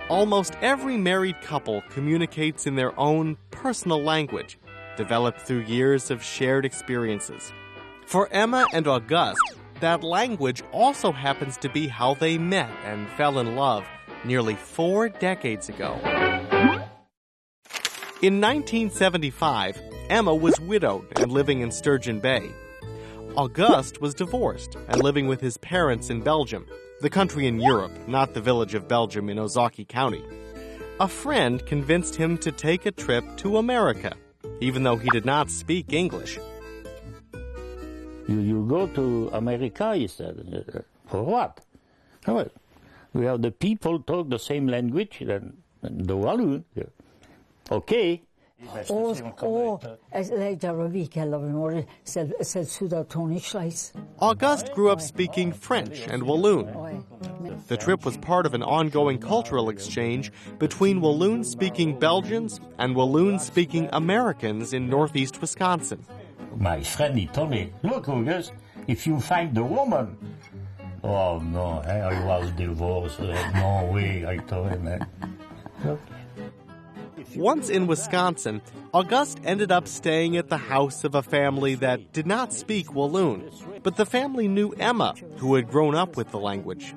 Almost every married couple communicates in their own personal language, developed through years of shared experiences. For Emma and Auguste, that language also happens to be how they met and fell in love nearly 4 decades ago. In 1975, Emma was widowed and living in Sturgeon Bay. Auguste was divorced and living with his parents in Belgium, the country in Europe, not the village of Belgium in Ozaukee County. A friend convinced him to take a trip to America, even though he did not speak English. You go to America, he said. For what? Well, we have the people talk the same language than the Walloon. Okay. Auguste grew up speaking French and Walloon. The trip was part of an ongoing cultural exchange between Walloon-speaking Belgians and Walloon-speaking Americans in northeast Wisconsin. My friend, he told me, look, Auguste, if you find the woman... Oh, no, I was divorced. No way, I told him. Once in Wisconsin, Auguste ended up staying at the house of a family that did not speak Walloon, but the family knew Emma, who had grown up with the language.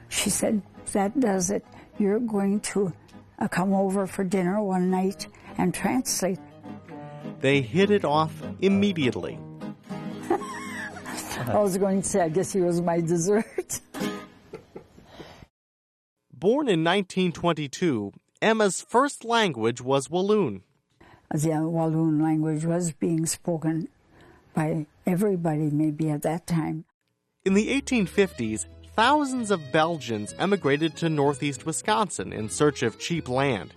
She said, that does it. You're going to come over for dinner one night and translate. They hit it off immediately. I was going to say, I guess he was my dessert. Born in 1922, Emma's first language was Walloon. The Walloon language was being spoken by everybody maybe at that time. In the 1850s, thousands of Belgians emigrated to northeast Wisconsin in search of cheap land.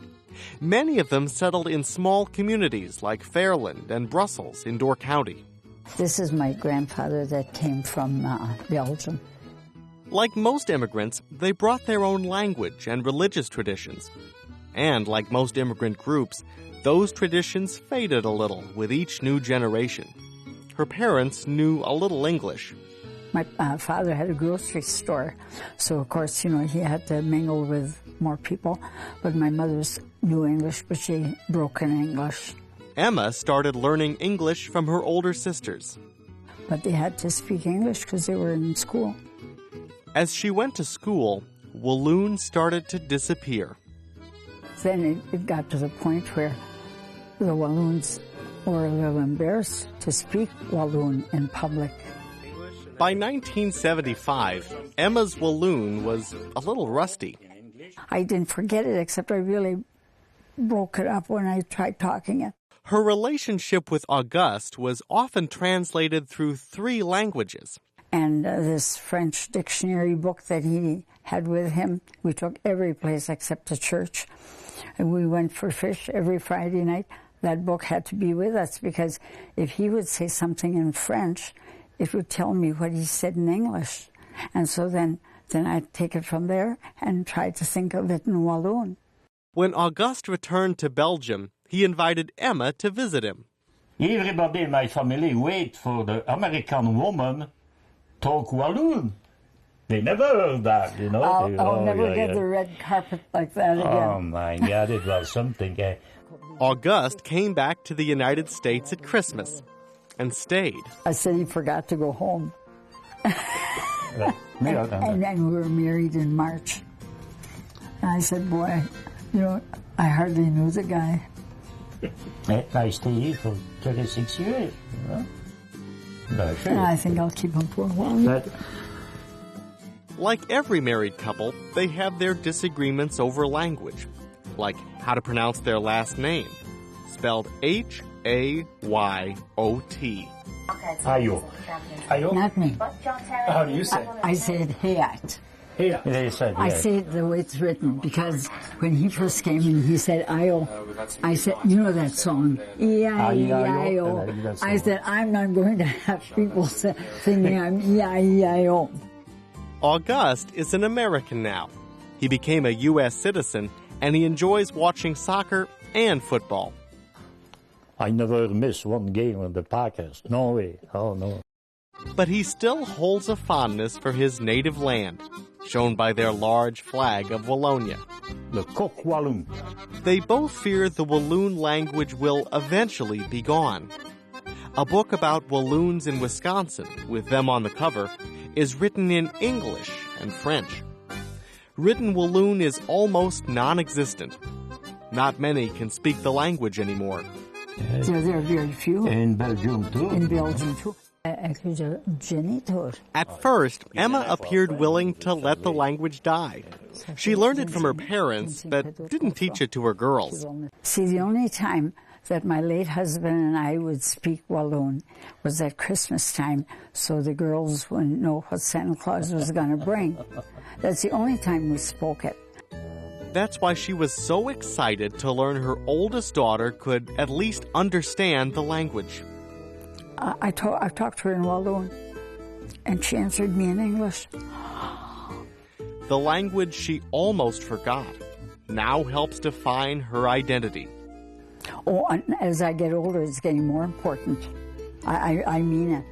Many of them settled in small communities like Fairland and Brussels in Door County. This is my grandfather that came from Belgium. Like most immigrants, they brought their own language and religious traditions. And like most immigrant groups, those traditions faded a little with each new generation. Her parents knew a little English. My father had a grocery store, so of course, he had to mingle with more people. But my mother's knew English, but she broken English. Emma started learning English from her older sisters. But they had to speak English because they were in school. As she went to school, Walloon started to disappear. Then it got to the point where the Walloons were a little embarrassed to speak Walloon in public. By 1975, Emma's Walloon was a little rusty. I didn't forget it, except I really broke it up when I tried talking it. Her relationship with Auguste was often translated through 3 languages. And this French dictionary book that he had with him, we took every place except the church. And we went for fish every Friday night. That book had to be with us because if he would say something in French, it would tell me what he said in English. And so then I'd take it from there and try to think of it in Walloon. When Auguste returned to Belgium, he invited Emma to visit him. Everybody in my family wait for the American woman talk Walloon. They never heard that, I'll never get the red carpet like that again. Oh, my God, it was something. Auguste came back to the United States at Christmas and stayed. I said he forgot to go home. and then we were married in March. And I said, boy, I hardly knew the guy. I stayed here for 36 years, And I think I'll keep him for a while. Like every married couple, they have their disagreements over language, like how to pronounce their last name, spelled Hayot. Hayot. Hayot? Not me. How do you say it? I said Hayot. I say it the way it's written because when he first came in, he said Ayo. I said, that song, E-I-E-I-O. I said, I'm not going to have people thinking I'm E-I-E-I-O. Auguste is an American now. He became a U.S. citizen, and he enjoys watching soccer and football. I never miss one game on the Packers. No way. Oh, no. But he still holds a fondness for his native land. shown by their large flag of Wallonia. Le coq Walloon. They both fear the Walloon language will eventually be gone. A book about Walloons in Wisconsin, with them on the cover, is written in English and French. Written Walloon is almost non-existent. Not many can speak the language anymore. There are very few. In Belgium too. In Belgium too. At first, Emma appeared willing to let the language die. She learned it from her parents, but didn't teach it to her girls. See, the only time that my late husband and I would speak Walloon was at Christmas time, so the girls wouldn't know what Santa Claus was going to bring. That's the only time we spoke it. That's why she was so excited to learn her oldest daughter could at least understand the language. I talked to her in Walloon, and she answered me in English. The language she almost forgot now helps define her identity. Oh, and as I get older, it's getting more important. I mean it.